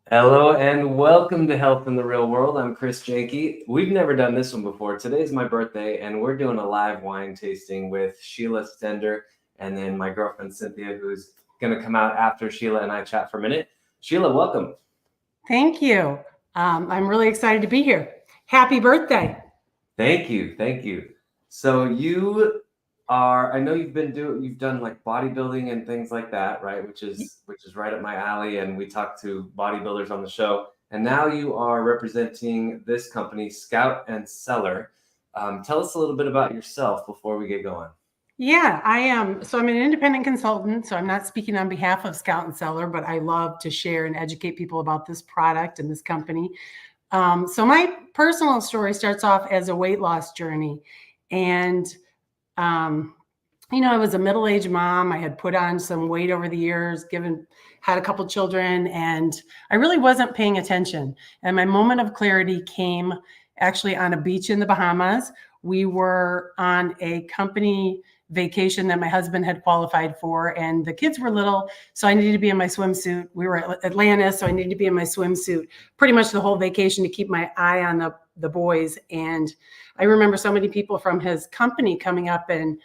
Hello and welcome to Health in the Real World. I'm Chris Jakey. We've never done this one before. Today's my birthday, and we're doing a live wine tasting with Sheila Stender and then my girlfriend Cynthia, who's going to come out after Sheila and I chat for a minute. Sheila, welcome. Thank you. I'm really excited to be here. Happy birthday. Thank you. Thank you. So I know you've done like bodybuilding and things like that, right? Which is right up my alley. And we talk to bodybuilders on the show. And now you are representing this company, Scout and Cellar. Tell us a little bit about yourself before we get going. Yeah, I am. So I'm an independent consultant. So I'm not speaking on behalf of Scout and Cellar, but I love to share and educate people about this product and this company. So my personal story starts off as a weight loss journey. And I was a middle-aged mom. I had put on some weight over the years, had a couple children, and I really wasn't paying attention. And my moment of clarity came actually on a beach in the Bahamas. We were on a company vacation that my husband had qualified for, and the kids were little, so I needed to be in my swimsuit. We were at Atlantis, so I needed to be in my swimsuit pretty much the whole vacation to keep my eye on the boys. And I remember so many people from his company coming up and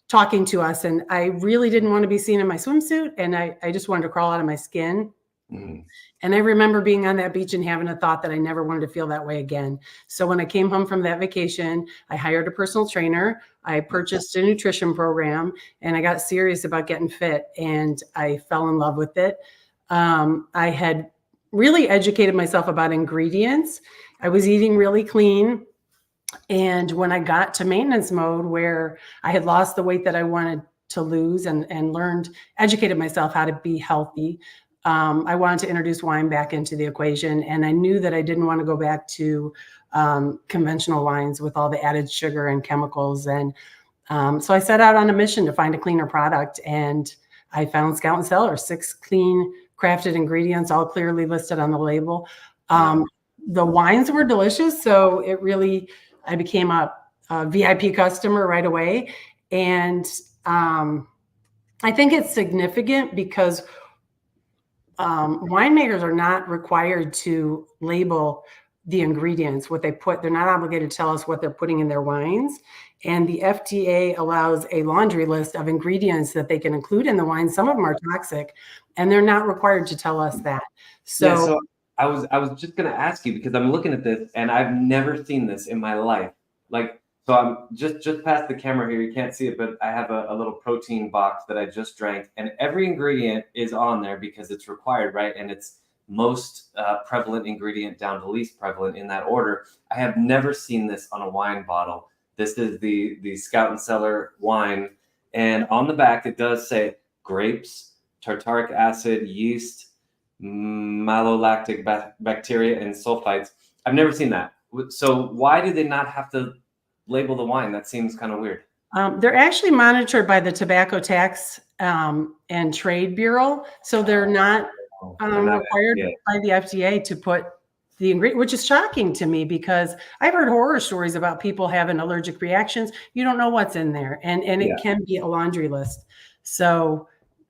talking to us, and I really didn't want to be seen in my swimsuit, and I just wanted to crawl out of my skin. Mm-hmm. And I remember being on that beach and having a thought that I never wanted to feel that way again. So when I came home from that vacation, I hired a personal trainer, I purchased a nutrition program, and I got serious about getting fit, and I fell in love with it. I had really educated myself about ingredients. I was eating really clean. And when I got to maintenance mode, where I had lost the weight that I wanted to lose and educated myself how to be healthy, I wanted to introduce wine back into the equation. And I knew that I didn't want to go back to conventional wines with all the added sugar and chemicals. And so I set out on a mission to find a cleaner product. And I found Scout and Cellar, 6 clean crafted ingredients, all clearly listed on the label. The wines were delicious. So I became a VIP customer right away. And I think it's significant because winemakers are not required to label the ingredients, what they put. They're not obligated to tell us what they're putting in their wines. And the FDA allows a laundry list of ingredients that they can include in the wine. Some of them are toxic, and they're not required to tell us that. So I was just going to ask you, because I'm looking at this and I've never seen this in my life. So I'm just past the camera here. You can't see it, but I have a little protein box that I just drank, and every ingredient is on there because it's required, right? And it's most prevalent ingredient down to least prevalent in that order. I have never seen this on a wine bottle. This is the Scout and Cellar wine, and on the back it does say grapes, tartaric acid, yeast, malolactic bacteria, and sulfites. I've never seen that. So why do they not have to label the wine? That seems kind of weird. They're actually monitored by the Tobacco Tax and Trade Bureau. So they're not required by the FDA to put the ingredient, which is shocking to me because I've heard horror stories about people having allergic reactions. You don't know what's in there, and it can be a laundry list. So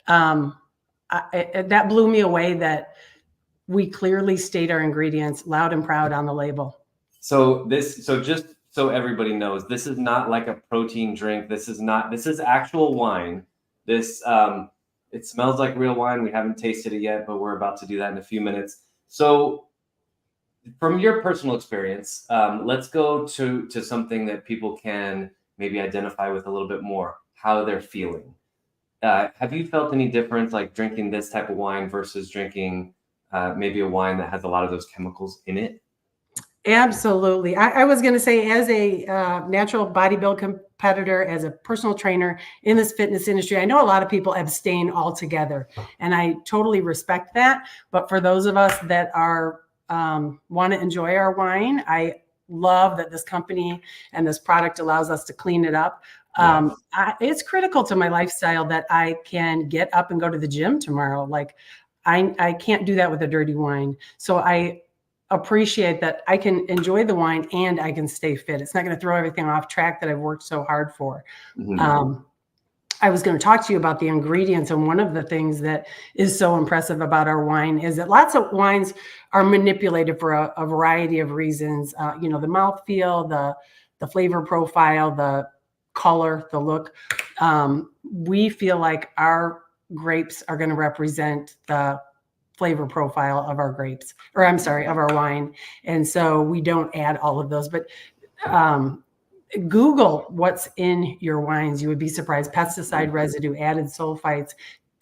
that blew me away that we clearly state our ingredients loud and proud on the label. So just so everybody knows, this is not like a protein drink. This is actual wine. It smells like real wine. We haven't tasted it yet, but we're about to do that in a few minutes. So from your personal experience, let's go to something that people can maybe identify with a little bit more, how they're feeling. Have you felt any difference, like drinking this type of wine versus drinking maybe a wine that has a lot of those chemicals in it? Absolutely. I was going to say, as a natural bodybuild competitor, as a personal trainer in this fitness industry, I know a lot of people abstain altogether, and I totally respect that. But for those of us that want to enjoy our wine, I love that this company and this product allows us to clean it up. It's critical to my lifestyle that I can get up and go to the gym tomorrow. Like I can't do that with a dirty wine. So I appreciate that I can enjoy the wine and I can stay fit. It's not going to throw everything off track that I've worked so hard for. Mm-hmm. I was going to talk to you about the ingredients. And one of the things that is so impressive about our wine is that lots of wines are manipulated for a variety of reasons. The mouthfeel, the flavor profile, the color, the look. We feel like our grapes are going to represent the flavor profile of our grapes, or I'm sorry, of our wine. And so we don't add all of those, but Google what's in your wines. You would be surprised. Pesticide residue, added sulfites,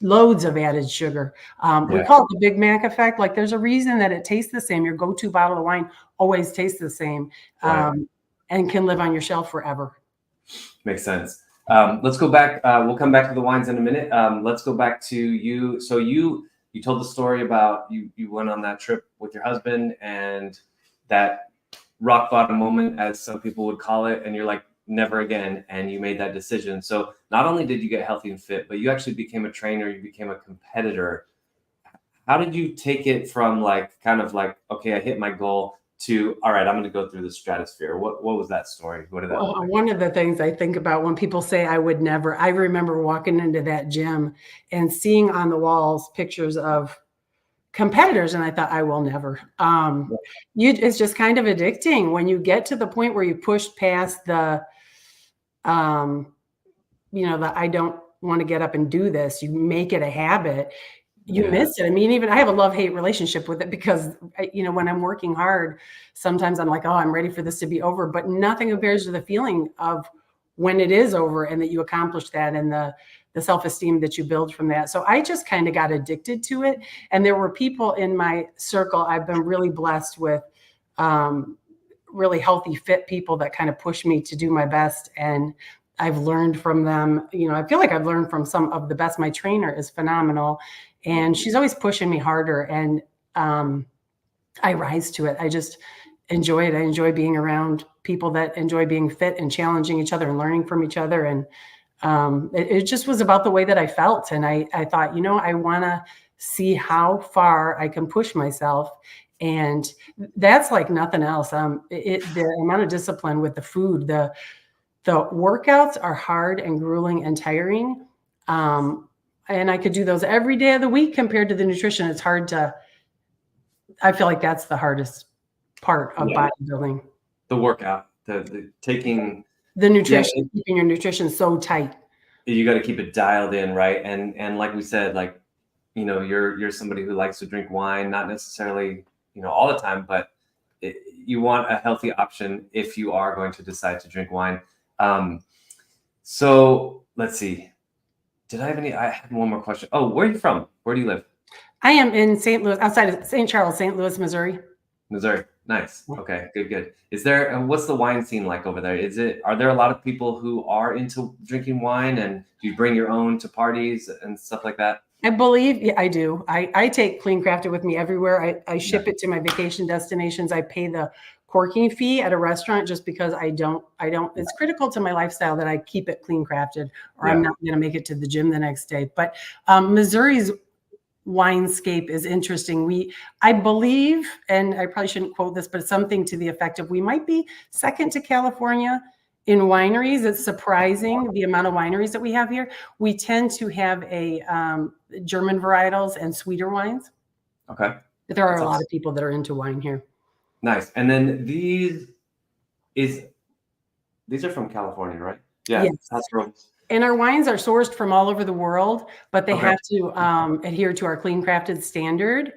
loads of added sugar. We call it the Big Mac effect. Like there's a reason that it tastes the same. Your go-to bottle of wine always tastes the same, and can live on your shelf forever. Makes sense. Let's go back. We'll come back to the wines in a minute. Let's go back to you. So you told the story about you went on that trip with your husband and that rock bottom moment, as some people would call it, and you're like, never again, and you made that decision. So not only did you get healthy and fit, but you actually became a trainer, you became a competitor. How did you take it from okay, I hit my goal, to all right, I'm going to go through the stratosphere? What was that story? What did that look like? One of the things I think about when people say I would never, I remember walking into that gym and seeing on the walls pictures of competitors, and I thought, I will never. It's just kind of addicting when you get to the point where you push past the I don't want to get up and do this. You make it a habit. You miss it. I mean, even I have a love-hate relationship with it because, when I'm working hard, sometimes I'm like, oh, I'm ready for this to be over. But nothing compares to the feeling of when it is over and that you accomplish that, and the self-esteem that you build from that. So I just kind of got addicted to it. And there were people in my circle, I've been really blessed with really healthy, fit people that kind of push me to do my best. And I've learned from them. I feel like I've learned from some of the best. My trainer is phenomenal, and she's always pushing me harder. And I rise to it. I just enjoy it. I enjoy being around people that enjoy being fit and challenging each other and learning from each other. And it just was about the way that I felt. And I thought, I want to see how far I can push myself. And that's like nothing else. The amount of discipline with the food, the workouts are hard and grueling and tiring. And I could do those every day of the week compared to the nutrition. It's hard to, I feel like that's the hardest part of bodybuilding. The workout, the taking the nutrition, keeping your nutrition so tight. You got to keep it dialed in, right? And like we said, you're somebody who likes to drink wine, not necessarily, all the time, but you want a healthy option if you are going to decide to drink wine. So let's see. I have one more question. Oh, where are you from? Where do you live? I am in St. Louis, outside of St. Charles, St. Louis, Missouri. Missouri. Nice. Okay, good. Is there, what's the wine scene like over there? Are there a lot of people who are into drinking wine, and do you bring your own to parties and stuff like that? I believe, I do. I take Clean Crafted with me everywhere. I ship it to my vacation destinations. I pay the corking fee at a restaurant just because I don't, it's critical to my lifestyle that I keep it Clean Crafted, or I'm not going to make it to the gym the next day. But Missouri's winescape is interesting. I believe, and I probably shouldn't quote this, but it's something to the effect of, we might be second to California in wineries. It's surprising the amount of wineries that we have here. We tend to have a German varietals and sweeter wines. Okay. But there are a lot of people that are into wine here. Nice. And then these are from California, right? Yeah. Yes. And our wines are sourced from all over the world, but they have to adhere to our Clean Crafted standard.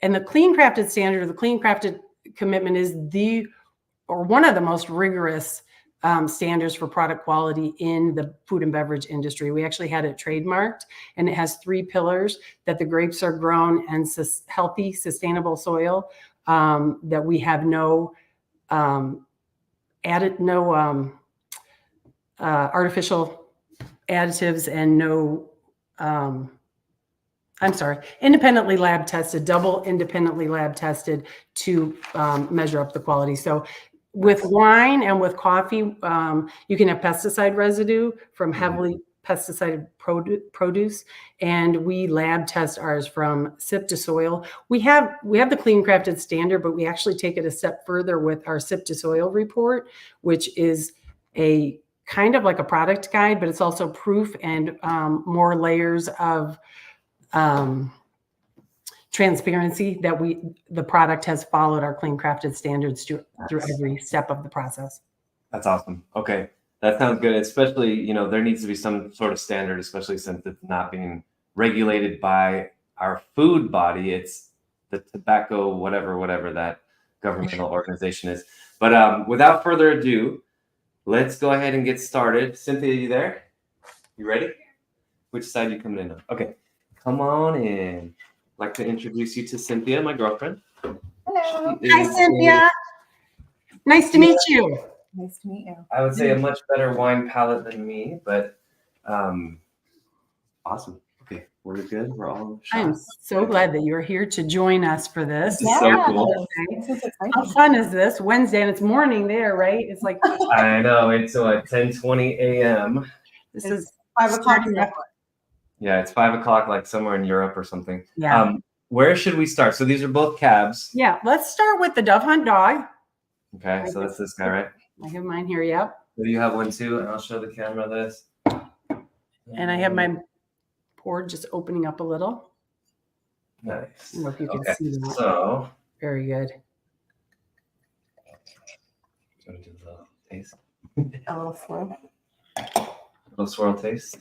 And the Clean Crafted standard, or the Clean Crafted commitment, is one of the most rigorous standards for product quality in the food and beverage industry. We actually had it trademarked, and it has 3 pillars: that the grapes are grown in healthy, sustainable soil, that we have no artificial additives, and no, independently lab tested, double independently lab tested to measure up the quality. So with wine and with coffee, you can have pesticide residue from heavily pesticide produce, and we lab test ours from sip to soil. We have the Clean Crafted standard, but we actually take it a step further with our sip to soil report, which is a kind of like a product guide, but it's also proof and more layers of transparency that the product has followed our clean crafted standards through every step of the process. That's awesome. Okay. That sounds good. Especially, you know, there needs to be some sort of standard, especially since it's not being regulated by our food body. It's the tobacco, whatever that governmental organization is. But without further ado, let's go ahead and get started. Cynthia, you there? You ready? Which side are you coming in on? Okay. Come on in. I'd like to introduce you to Cynthia, my girlfriend. Hello. Hi, Cynthia. Nice to meet you. Nice to meet you. I would say a much better wine palate than me, but awesome. Okay, we're good. We're all I'm shots. so glad that you're here to join us for this. This is so cool. This is exciting. How fun is this? Wednesday, and it's morning there, right? It's like I know. It's at 10:20 a.m. this It's is 5 o'clock. starting up. Yeah, it's 5 o'clock, like somewhere in Europe or something. Yeah. Where should we start? So these are both cabs. Yeah, let's start with the Dove Hunt dog. Okay, so that's this guy, right? I have mine here, yep. Do you have one too? And I'll show the camera this. And I have my board just opening up a little. Nice. I don't know if you can Okay, see that. so Very good. do the taste. A little slow. Little swirl taste.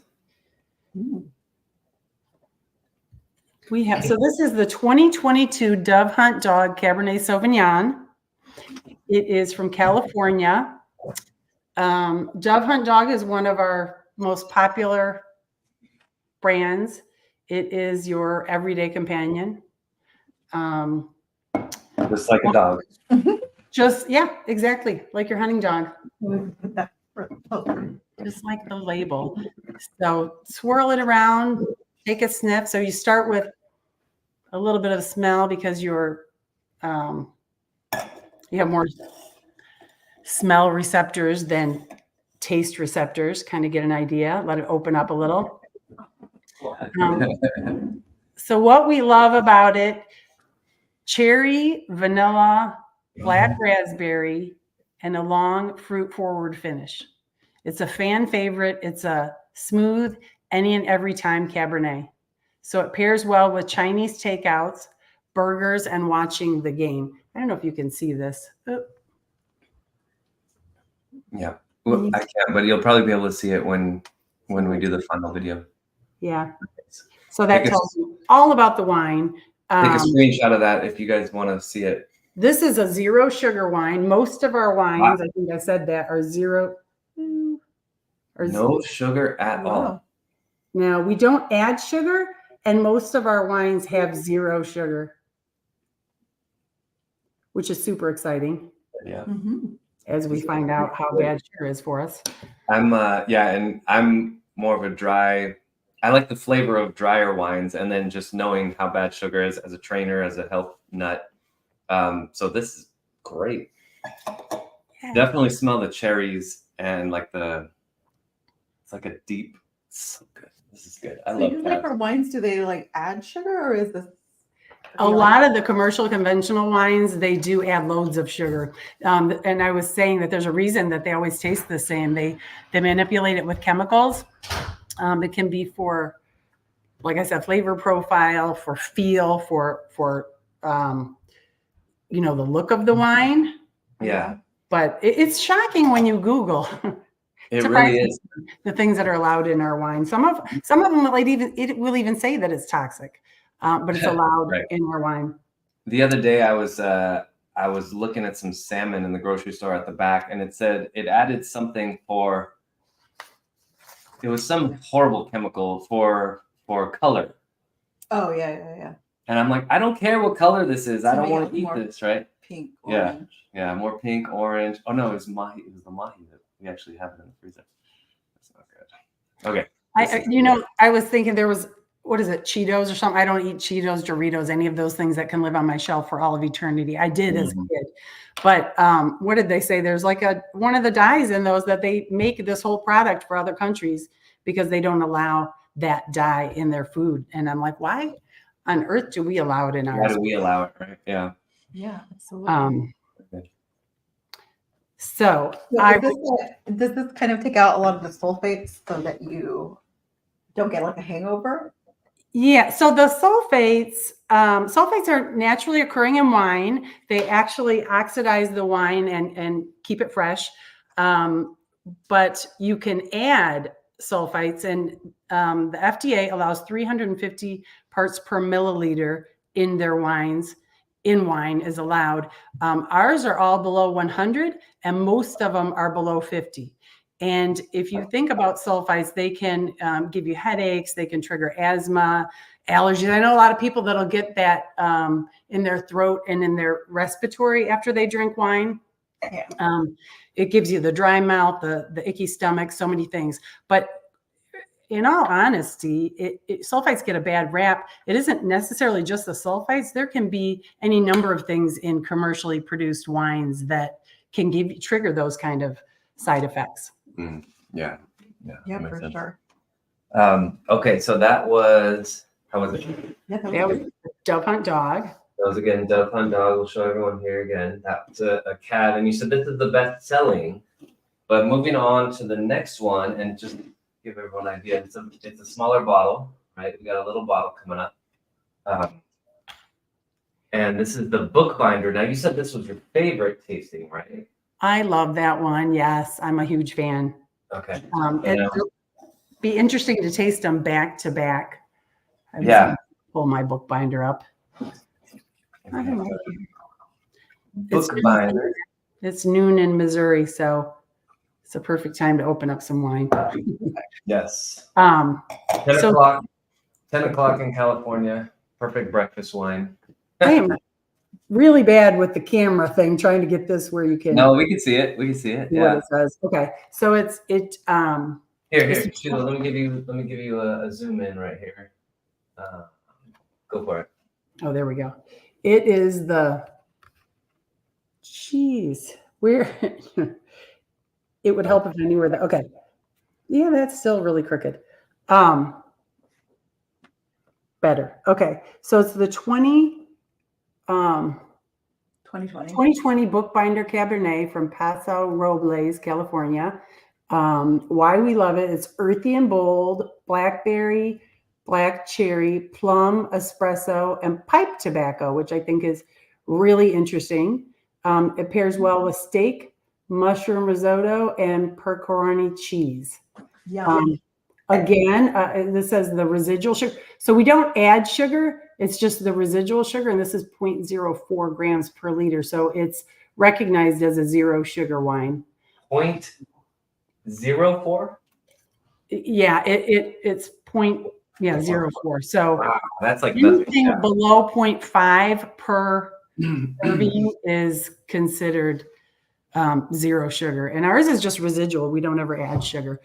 We have, so this is the 2022 Dove Hunt Dog Cabernet Sauvignon. It is from California. Dove Hunt Dog is one of our most popular brands. It is your everyday companion. Just like a dog. Yeah, exactly. Like your hunting dog. Just like the label. So swirl it around, take a sniff. So you start with a little bit of smell because you have more smell receptors than taste receptors. Kind of get an idea. Let it open up a little. So what we love about it, cherry, vanilla, black raspberry, and a long fruit forward finish. It's a fan favorite. It's a smooth any and every time Cabernet. So it pairs well with Chinese takeouts, burgers, and watching the game. I don't know if you can see this. Oh. Yeah, well, I can't, but you'll probably be able to see it when we do the final video. Yeah. So that tells you all about the wine. Take a screenshot of that if you guys want to see it. This is a zero sugar wine. Most of our wines, I think I said that, are zero. No sugar at all. Now, we don't add sugar, and most of our wines have zero sugar, which is super exciting Yeah. as we find out how bad sugar is for us. And I'm more of a dry. I like the flavor of drier wines, and then just knowing how bad sugar is as a trainer, as a health nut. So this is great. Yeah. Definitely smell the cherries and like it's like a deep. So good. This is good. I love that. For wines, do they like add sugar, or is this? A lot of the commercial conventional wines, they do add loads of sugar. And I was saying that there's a reason that they always taste the same. They manipulate it with chemicals. It can be for, like I said, flavor profile, for feel, for the look of the wine. Yeah. But it's shocking when you Google. It really is. The things that are allowed in our wine. Some of them will even say that it's toxic, but it's allowed in our wine. The other day, I was looking at some salmon in the grocery store at the back, and it said it added something for. It was some horrible chemical for color. Oh yeah. And I'm like, I don't care what color this is. I So don't make want it to eat more this, right? Pink, Yeah. orange. Yeah, more pink, orange. Oh no, it was mahi. It was the mahi that we actually have it in the freezer. That's not good. Okay. I was thinking there was, what is it, Cheetos or something? I don't eat Cheetos, Doritos, any of those things that can live on my shelf for all of eternity. I did as a kid. But what did they say? There's like one of the dyes in those that they make this whole product for other countries because they don't allow that dye in their food. And I'm like, why on earth do we allow it in ours? Why do we allow it, right? Yeah. Yeah, absolutely. So So I does this kind of take out a lot of the sulfates so that you don't get like a hangover? Yeah, so the sulfates are naturally occurring in wine. They actually oxidize the wine and keep it fresh. But you can add sulfites, and the FDA allows 350 parts per milliliter in their wines. In wine is allowed. Ours are all below 100, and most of them are below 50. And if you think about sulfites, they can give you headaches, they can trigger asthma, allergies. I know a lot of people that'll get that in their throat and in their respiratory after they drink wine. Yeah. It gives you the dry mouth, the icky stomach, so many things. But in all honesty, sulfites get a bad rap. It isn't necessarily just the sulfites. There can be any number of things in commercially produced wines that can trigger those kind of side effects. Yeah, Yeah, that makes for sense. sure. Okay, so that was, how was it? Yeah, That was Dove Hunt Dog. That was again Dove Hunt Dog. We'll show everyone here again. That's a cat, and you said this is the best selling. But moving on to the next one, and just give everyone an idea, it's a smaller bottle, right? We got a little bottle coming up, and this is the bookbinder. Now you said this was your favorite tasting, right? I love that one. Yes, I'm a huge fan. Okay. It'll be interesting to taste them back to back. I was gonna pull my bookbinder up. Bookbinder. It's noon in Missouri, so it's a perfect time to open up some wine. Yes. 10 o'clock. 10 o'clock in California. Perfect breakfast wine. I am really bad with the camera thing, trying to get this where you can. No, we can see it. We can see it. Yeah. What it says. Okay, so Here, Sheila, let me give you a zoom in right here. Go for it. Oh, there we go. It is the where it would help if I knew where that. Okay, yeah, that's still really crooked. Better. Okay, so it's the 2020 Bookbinder Cabernet from Paso Robles, California. Why we love it, it's earthy and bold, blackberry, black cherry, plum, espresso, and pipe tobacco, which I think is really interesting. It pairs well with steak, mushroom risotto, and pepperoni cheese. Again, this says the residual sugar. So we don't add sugar. It's just the residual sugar, and this is 0.04 grams per liter. So it's recognized as a zero sugar wine. 0.04? Yeah, it's 0.04. So wow, that's like anything below 0.5 per serving is considered zero sugar. And ours is just residual. We don't ever add sugar.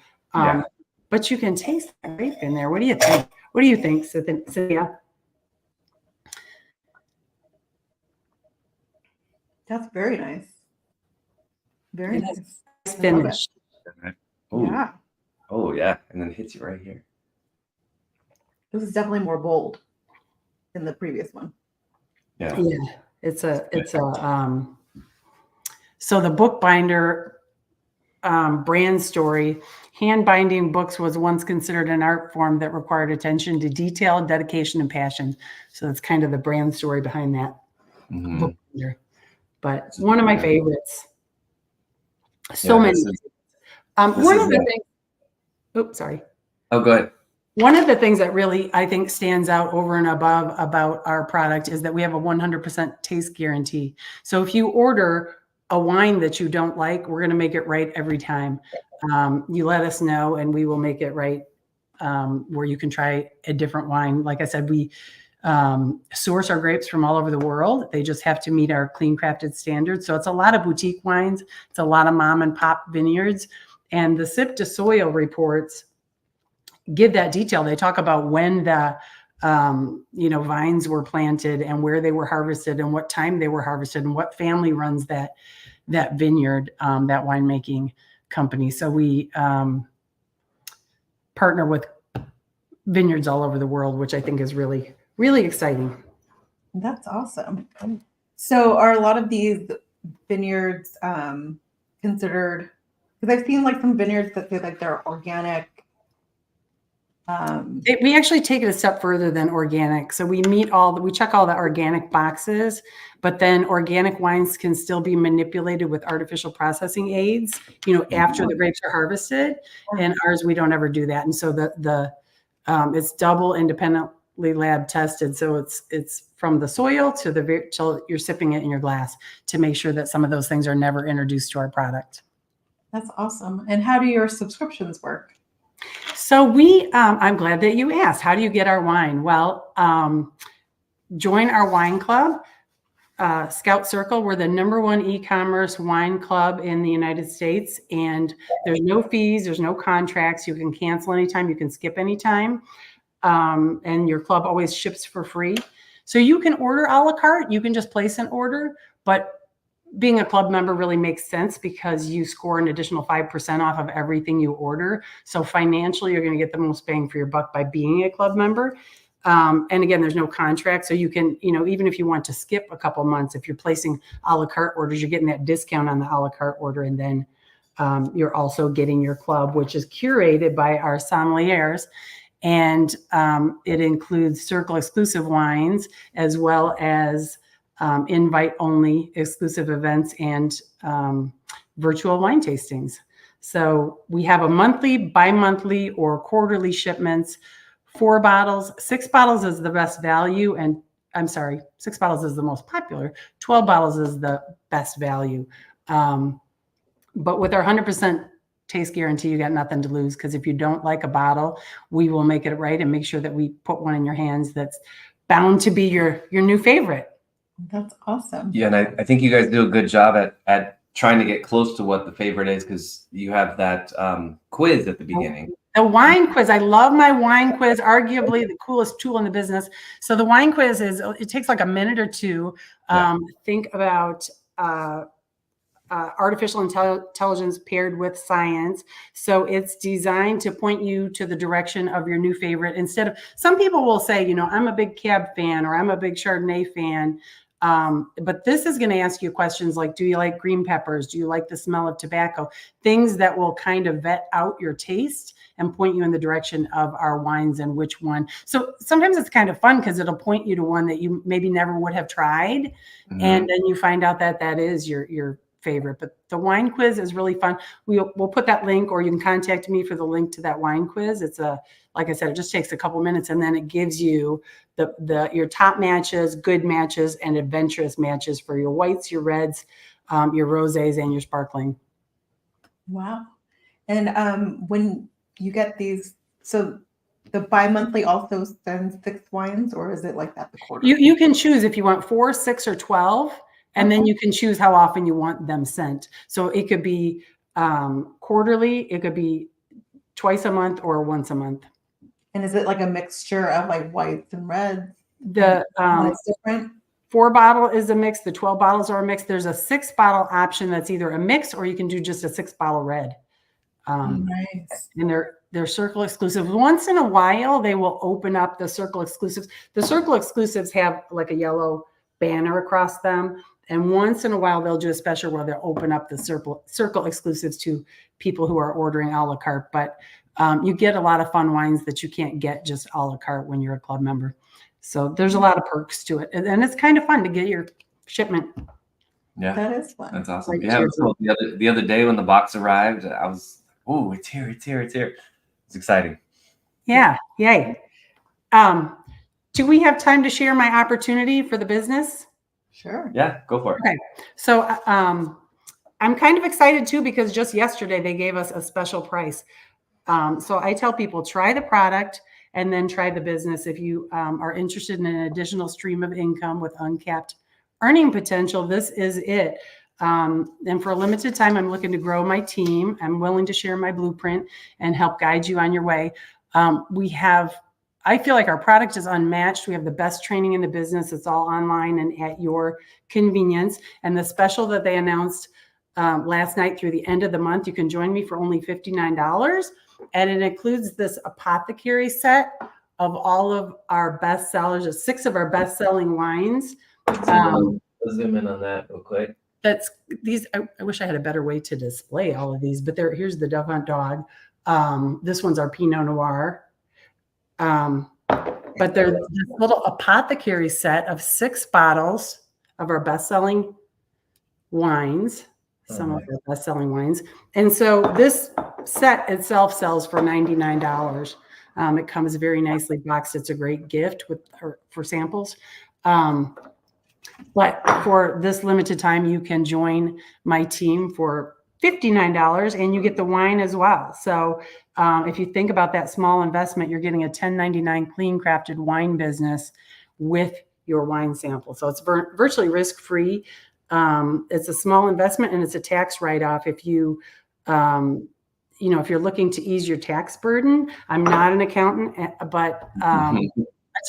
But you can taste the grape in there. What do you think? What do you think, Cynthia? That's very nice. Very nice. Finish. Yeah. Oh yeah, and then it hits you right here. This is definitely more bold than the previous one. Yeah. So the bookbinder brand story, hand binding books was once considered an art form that required attention to detail, dedication, and passion. So that's kind of the brand story behind that bookbinder. But one of my favorites. So many. One of the things. Oops, sorry. Oh, go ahead. One of the things that really I think stands out over and above about our product is that we have a 100% taste guarantee. So if you order a wine that you don't like, we're going to make it right every time. You let us know and we will make it right, where you can try a different wine. Like I said, we source our grapes from all over the world. They just have to meet our clean crafted standards. So it's a lot of boutique wines. It's a lot of mom and pop vineyards. And the Sip to Soil reports give that detail. They talk about when the vines were planted and where they were harvested and what time they were harvested and what family runs that vineyard, that winemaking company. So we partner with vineyards all over the world, which I think is really, really exciting. That's awesome. So are a lot of these vineyards, considered, because I've seen like some vineyards that say like they're organic. We actually take it a step further than organic. So we we check all the organic boxes, but then organic wines can still be manipulated with artificial processing aids, after the grapes are harvested. And ours, we don't ever do that. And so it's double independently lab tested. So it's from the soil till you're sipping it in your glass to make sure that some of those things are never introduced to our product. That's awesome. And how do your subscriptions work? So I'm glad that you asked, how do you get our wine? Well, join our wine club, Scout Circle. We're the #1 e-commerce wine club in the United States, and there's no fees, there's no contracts. You can cancel anytime, you can skip anytime, and your club always ships for free. So you can order a la carte, you can just place an order, but being a club member really makes sense because you score an additional 5% off of everything you order. So financially, you're going to get the most bang for your buck by being a club member. And again, there's no contract. So you can, even if you want to skip a couple months, if you're placing a la carte orders, you're getting that discount on the a la carte order. And then you're also getting your club, which is curated by our sommeliers. And it includes Circle exclusive wines, as well as invite-only exclusive events and virtual wine tastings. So we have a monthly, bi-monthly, or quarterly shipments. 4 bottles, 6 bottles is the best value, and 6 bottles is the most popular. 12 bottles is the best value. But with our 100% taste guarantee, you got nothing to lose, because if you don't like a bottle, we will make it right and make sure that we put one in your hands that's bound to be your new favorite. That's awesome. Yeah, and I think you guys do a good job at trying to get close to what the favorite is, because you have that quiz at the beginning. The wine quiz. I love my wine quiz, arguably the coolest tool in the business. So the wine quiz it takes like a minute or two. Think about artificial intelligence paired with science. So it's designed to point you to the direction of your new favorite. Instead of, some people will say, I'm a big Cab fan, or I'm a big Chardonnay fan. But this is going to ask you questions like, do you like green peppers? Do you like the smell of tobacco? Things that will kind of vet out your taste and point you in the direction of our wines and which one. So sometimes it's kind of fun because it'll point you to one that you maybe never would have tried. Mm-hmm. And then you find out that is your favorite. But the wine quiz is really fun. We'll put that link, or you can contact me for the link to that wine quiz. It's like I said, it just takes a couple minutes, and then it gives you your top matches, good matches, and adventurous matches for your whites, your reds, your rosés, and your sparkling. Wow. And when you get these, so the bi-monthly also sends 6 wines, or is it like that the quarter? You can choose if you want 4, 6, or 12. And then you can choose how often you want them sent. So it could be quarterly, it could be twice a month, or once a month. And is it like a mixture of like whites and reds? It's different. 4 bottle is a mix. The 12 bottles are a mix. There's a 6 bottle option that's either a mix, or you can do just a 6 bottle red. Nice. And they're Circle exclusive. Once in a while, they will open up the Circle exclusives. The Circle exclusives have like a yellow banner across them. And once in a while, they'll do a special where they'll open up the Circle exclusives to people who are ordering a la carte. But you get a lot of fun wines that you can't get just a la carte when you're a club member. So there's a lot of perks to it. And it's kind of fun to get your shipment. Yeah, that is fun. That's awesome. Yeah, so the other day when the box arrived, I was, it's here. It's exciting. Yeah, yay. Do we have time to share my opportunity for the business? Sure. Yeah, go for it. Okay. So I'm kind of excited too, because just yesterday they gave us a special price. So I tell people, try the product and then try the business. If you are interested in an additional stream of income with uncapped earning potential, this is it. And for a limited time, I'm looking to grow my team. I'm willing to share my blueprint and help guide you on your way. I feel like our product is unmatched. We have the best training in the business. It's all online and at your convenience. And the special that they announced last night through the end of the month, you can join me for only $59. And it includes this apothecary set of all of our best sellers, 6 of our best selling wines. Let's zoom in on that real quick. that's these. I wish I had a better way to display all of these, but here's the Duck Hunt Dog. This one's our Pinot Noir. But there's this little apothecary set of 6 bottles of our best-selling wines, some of our best-selling wines. And so this set itself sells for $99. It comes very nicely boxed. It's a great gift for samples. But for this limited time, you can join my team for $59 and you get the wine as well. So if you think about that small investment, you're getting a $10.99 clean crafted wine business with your wine sample. So it's virtually risk-free. It's a small investment and it's a tax write-off if you, if you're looking to ease your tax burden. I'm not an accountant, but a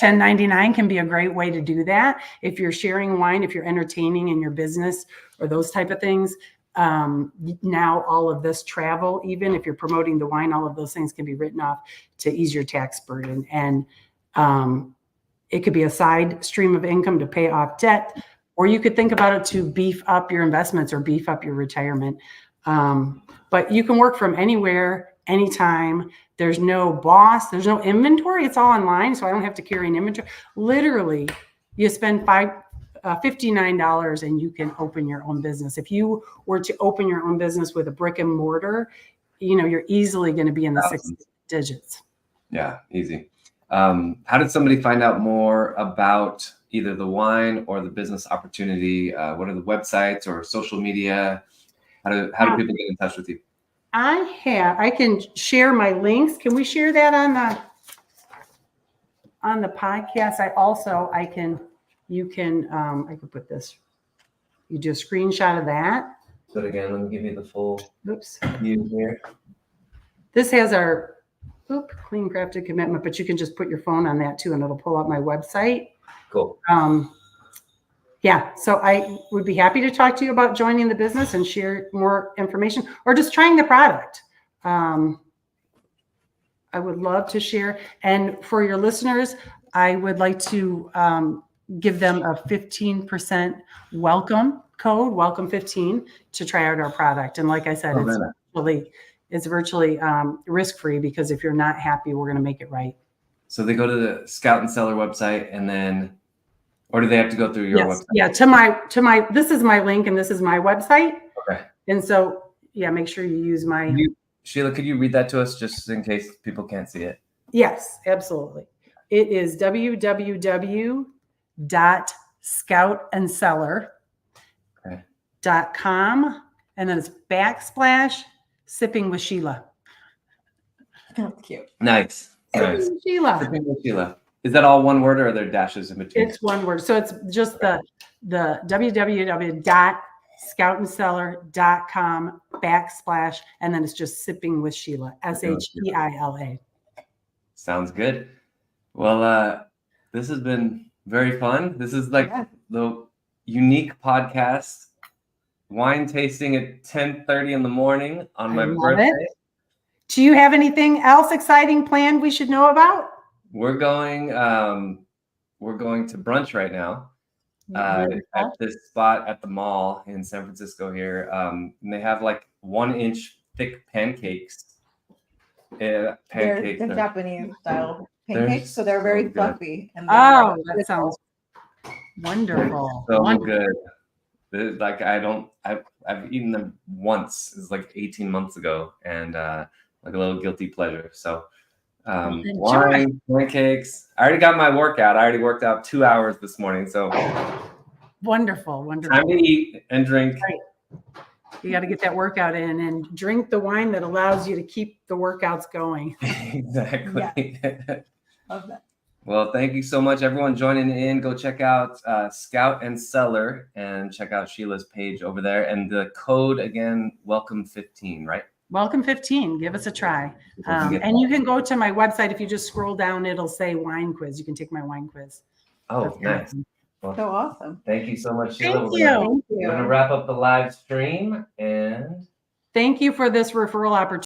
1099 can be a great way to do that. If you're sharing wine, if you're entertaining in your business or those type of things, now all of this travel, even if you're promoting the wine, all of those things can be written off to ease your tax burden. And it could be a side stream of income to pay off debt, or you could think about it to beef up your investments or beef up your retirement. But you can work from anywhere, anytime. There's no boss, there's no inventory. It's all online, so I don't have to carry an inventory. Literally, you spend $59 and you can open your own business. If you were to open your own business with a brick and mortar, you're easily going to be in the 6 digits. Yeah, easy. How did somebody find out more about either the wine or the business opportunity? What are the websites or social media? How do people get in touch with you? I can share my links. Can we share that on the podcast? I can put this, you do a screenshot of that. So again, let me give you the full view here. This has our clean crafted commitment, but you can just put your phone on that too, and it'll pull up my website. Cool. Yeah, so I would be happy to talk to you about joining the business and share more information or just trying the product. I would love to share. And for your listeners, I would like to give them a 15% welcome code, welcome 15, to try out our product. And like I said, it's virtually risk-free, because if you're not happy, we're going to make it right. So they go to the Scout and Cellar website, and then, or do they have to go through your website? Yeah, to my, this is my link and this is my website. Okay. And so, yeah, make sure you use my. Sheila, could you read that to us just in case people can't see it? Yes, absolutely. It is www.scoutandcellar.com, and then it's /Sipping with Sheila. That's cute. Nice. Sheila. Sipping with Sheila. Is that all one word, or are there dashes in between? It's one word. So it's just the www.scoutandcellar.com / and then it's just Sipping with Sheila, SHEILA. Sounds good. Well, this has been very fun. This is like the unique podcast, wine tasting at 10:30 in the morning on my birthday. Do you have anything else exciting planned we should know about? We're going to brunch right now at this spot at the mall in San Francisco here. And they have like 1-inch thick pancakes. They're the Japanese style pancakes, so they're very fluffy. And that sounds wonderful. So good. Like I've eaten them once. It's like 18 months ago, and like a little guilty pleasure. So wine, pancakes. I already got my workout. I already worked out 2 hours this morning. So wonderful. Time to eat and drink. Right. You got to get that workout in and drink the wine that allows you to keep the workouts going. Exactly. Yeah. Love that. Well, thank you so much, everyone joining in. Go check out Scout and Cellar and check out Sheila's page over there. And the code again, welcome 15, right? Welcome 15. Give us a try. And you can go to my website. If you just scroll down, it'll say wine quiz. You can take my wine quiz. Oh, nice. Well, so awesome. Thank you so much, Sheila. Thank you. We're going to wrap up the live stream, and thank you for this referral opportunity.